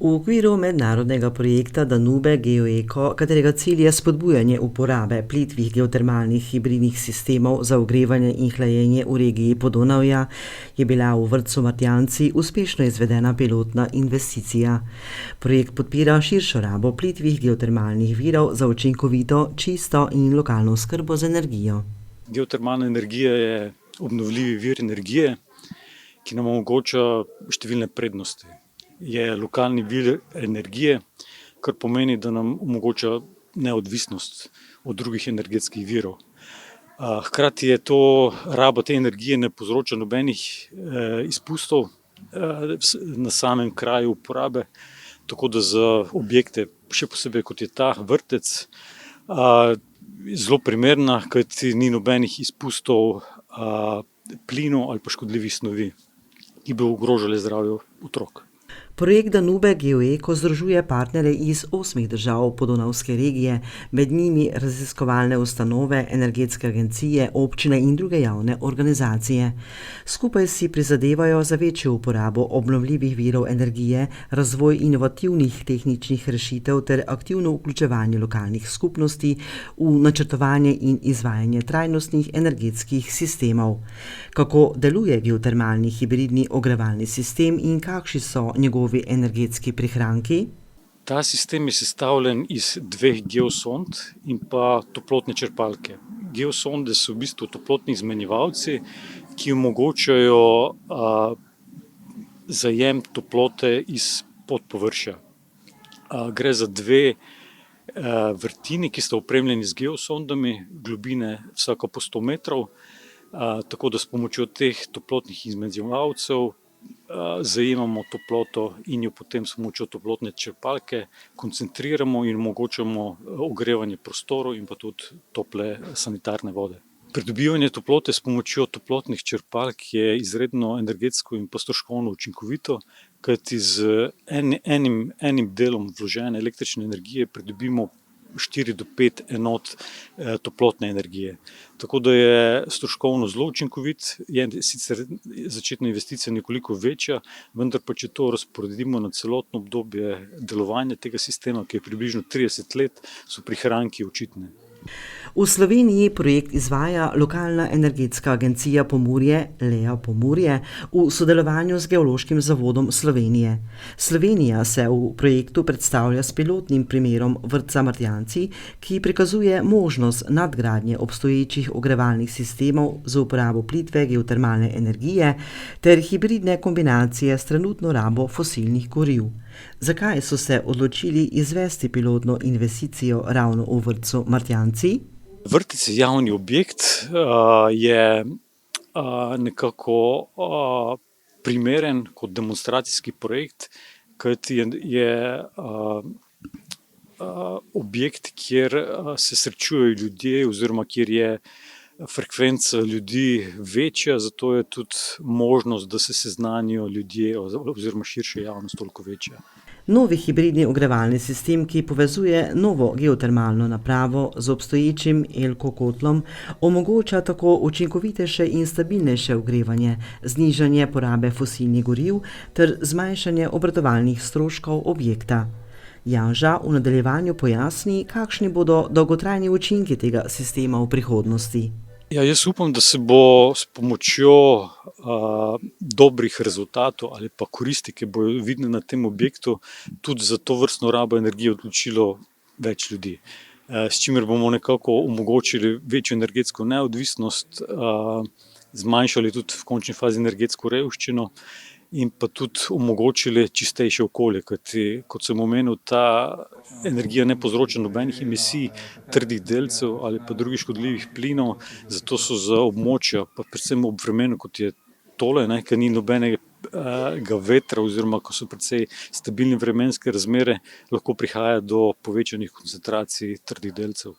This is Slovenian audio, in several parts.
V okviru mednarodnega projekta Danube GeoEco, katerega cilj je spodbujanje uporabe plitvih geotermalnih hibridnih sistemov za ogrevanje in hlajenje v regiji Podonavja, je bila v vrtcu Martjanci uspešno izvedena pilotna investicija. Projekt podpira širšo rabo plitvih geotermalnih virov za učinkovito, čisto in lokalno oskrbo z energijo. Geotermalna energija je obnovljivi vir energije, ki nam omogoča številne prednosti. Je lokalni vir energije, kar pomeni, da nam omogoča neodvisnost od drugih energetskih virov. Hkrati je raba te energije ne povzroča nobenih izpustov na samem kraju uporabe, tako da za objekte, še posebej kot je ta vrtec, zelo primerna, kajti ni nobenih izpustov plinov ali pa škodljivih snovi, ki bi ogrožale zdravje otrok. Projekt Danube GeoEco združuje partnerje iz 8 držav Podonavske regije, med njimi raziskovalne ustanove, energetske agencije, občine in druge javne organizacije. Skupaj si prizadevajo za večjo uporabo obnovljivih virov energije, razvoj inovativnih tehničnih rešitev ter aktivno vključevanje lokalnih skupnosti v načrtovanje in izvajanje trajnostnih energetskih sistemov. Kako deluje geotermalni hibridni ogrevalni sistem in kakšni so njegovi energetski prihranki? Ta sistem je sestavljen iz 2 geosond in pa toplotne črpalke. Geosonde so v bistvu toplotni izmenjevalci, ki omogočajo zajem toplote iz podpovršja. Gre za 2 vrtini, ki sta opremljeni z geosondami, globine vsaka po 100 metrov, tako da s pomočjo teh toplotnih izmenjevalcev zajemamo toploto in jo potem s pomočjo toplotne črpalke koncentriramo in omogočamo ogrevanje prostorov in pa tudi tople sanitarne vode. Pridobivanje toplote s pomočjo toplotnih črpalk je izredno energetsko in pa stroškovno učinkovito, kajti z enim delom vložene električne energije pridobimo 4 do 5 enot toplotne energije. Tako da je stroškovno zelo učinkovit, je sicer začetna investicija nekoliko večja, vendar pa če to razporedimo na celotno obdobje delovanja tega sistema, ki je približno 30 let, so prihranki očitni. V Sloveniji projekt izvaja lokalna energetska agencija Pomurje, LEA Pomurje, v sodelovanju z Geološkim zavodom Slovenije. Slovenija se v projektu predstavlja s pilotnim primerom vrtca Martjanci, ki prikazuje možnost nadgradnje obstoječih ogrevalnih sistemov z uporabo plitve geotermalne energije ter hibridne kombinacije s trenutno rabo fosilnih goriv. Zakaj so se odločili izvesti pilotno investicijo ravno v vrtcu Martjanci? Vrtec je javni objekt, je nekako primeren kot demonstracijski projekt, kajti je objekt, kjer se srečujejo ljudje oziroma kjer je frekvenca ljudi večja, zato je tudi možnost, da se seznanijo ljudje oziroma širša javnost toliko večja. Novi hibridni ogrevalni sistem, ki povezuje novo geotermalno napravo z obstoječim Elko kotlom, omogoča tako učinkovitejše in stabilnejše ogrevanje, znižanje porabe fosilnih goriv ter zmanjšanje obratovalnih stroškov objekta. Janža v nadaljevanju pojasni, kakšni bodo dolgotrajni učinki tega sistema v prihodnosti. Jaz upam, da se bo s pomočjo dobrih rezultatov ali pa koristi, ki bojo vidne na tem objektu, tudi za to vrstno rabo energije odločilo več ljudi. S čimer bomo nekako omogočili večjo energetsko neodvisnost, zmanjšali tudi v končni fazi energetsko revščino in pa tudi omogočili čistejše okolje, kajti, kot sem omenil, ta energija ne povzroča nobenih emisij trdih delcev ali pa drugih škodljivih plinov, zato so za območja, pa predvsem ob vremenu, kot je tole, ker ni nobenega vetra oziroma ko so precej stabilne vremenske razmere, lahko prihaja do povečanih koncentracij trdih delcev.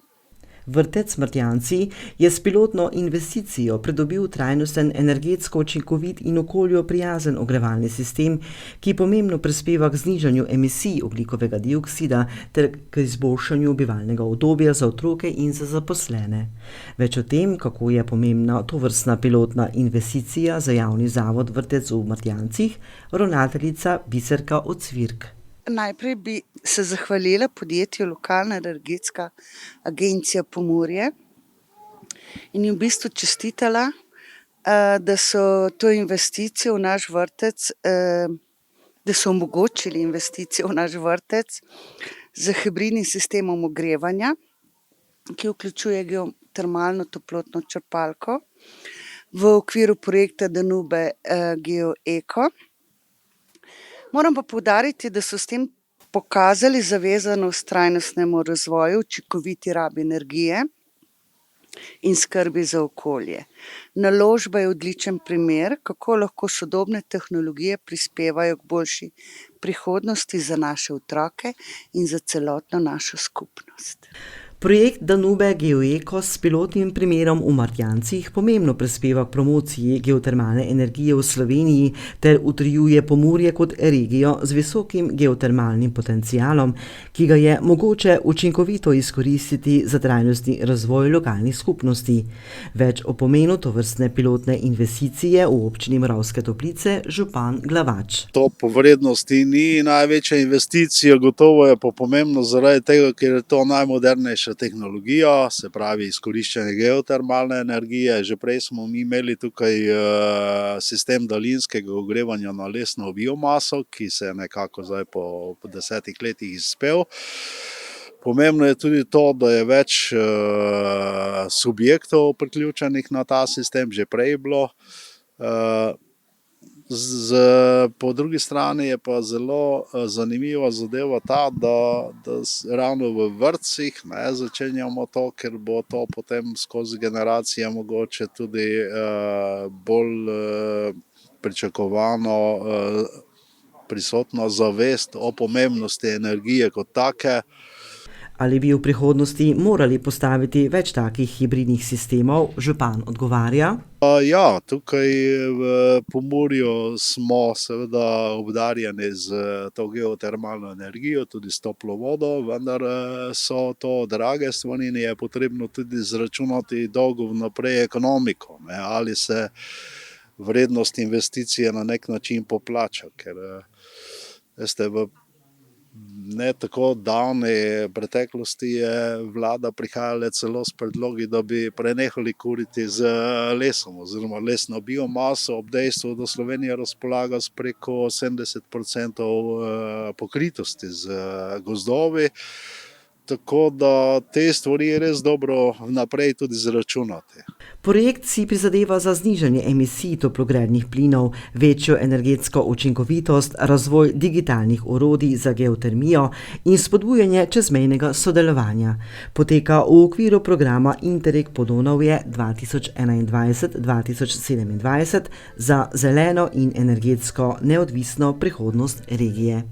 Vrtec Martjanci je s pilotno investicijo pridobil trajnosten, energetsko učinkovit in okolju prijazen ogrevalni sistem, ki pomembno prispeva k znižanju emisij ogljikovega dioksida ter k izboljšanju bivalnega udobja za otroke in za zaposlene. Več o tem, kako je pomembna tovrstna pilotna investicija za javni zavod Vrtec v Martjancih, ravnateljica Biserka Ocvirk. Najprej bi se zahvalila podjetju Lokalna energetska agencija Pomurje in jim v bistvu čestitala, da so to investicijo v naš vrtec, da so omogočili investicijo v naš vrtec z hibridnim sistemom ogrevanja, ki vključuje geotermalno toplotno črpalko v okviru projekta Danube GeoEco. Moram pa poudariti, da so s tem pokazali zavezanost trajnostnemu razvoju, učinkoviti rabi energije in skrbi za okolje. Naložba je odličen primer, kako lahko sodobne tehnologije prispevajo k boljši prihodnosti za naše otroke in za celotno našo skupnost. Projekt Danube GeoEco s pilotnim primerom v Martjancih pomembno prispeva k promociji geotermalne energije v Sloveniji ter utrjuje Pomurje kot regijo z visokim geotermalnim potencialom, ki ga je mogoče učinkovito izkoristiti za trajnostni razvoj lokalnih skupnosti. Več o pomenu tovrstne pilotne investicije v občini Moravske Toplice župan Glavač. To po vrednosti ni največja investicija, gotovo je pa pomembno zaradi tega, ker je to najmodernejša tehnologija, se pravi izkoriščanje geotermalne energije. Že prej smo mi imeli tukaj sistem daljinskega ogrevanja na lesno biomaso, ki se je nekako zdaj po 10 letih izpel. Pomembno je tudi to, da je več subjektov priključenih na ta sistem, že prej je bilo. Po drugi strani je pa zelo zanimiva zadeva ta, da ravno v vrtcih začenjamo to, ker bo to potem skozi generacije mogoče tudi bolj pričakovano prisotna zavest o pomembnosti energije kot take. Ali bi v prihodnosti morali postaviti več takih hibridnih sistemov, župan odgovarja. Ja, tukaj v Pomurju smo seveda obdarjeni z to geotermalno energijo, tudi s toplo vodo, vendar so to drage stvari in je potrebno tudi izračunati dolgo vnaprej ekonomiko, ali se vrednost investicije na nek način poplača, ker veste, v ne tako davni preteklosti je vlada prihajala celo s predlogi, da bi prenehali kuriti z lesom oziroma lesno biomaso, ob dejstvu, da Slovenija razpolaga s preko 70% pokritosti z gozdovi. Tako da te stvari je res dobro vnaprej tudi izračunati. Projekt si prizadeva za znižanje emisij toplogrednih plinov, večjo energetsko učinkovitost, razvoj digitalnih orodij za geotermijo in spodbujanje čezmejnega sodelovanja. Poteka v okviru programa Interreg Podonavje 2021-2027 za zeleno in energetsko neodvisno prihodnost regije.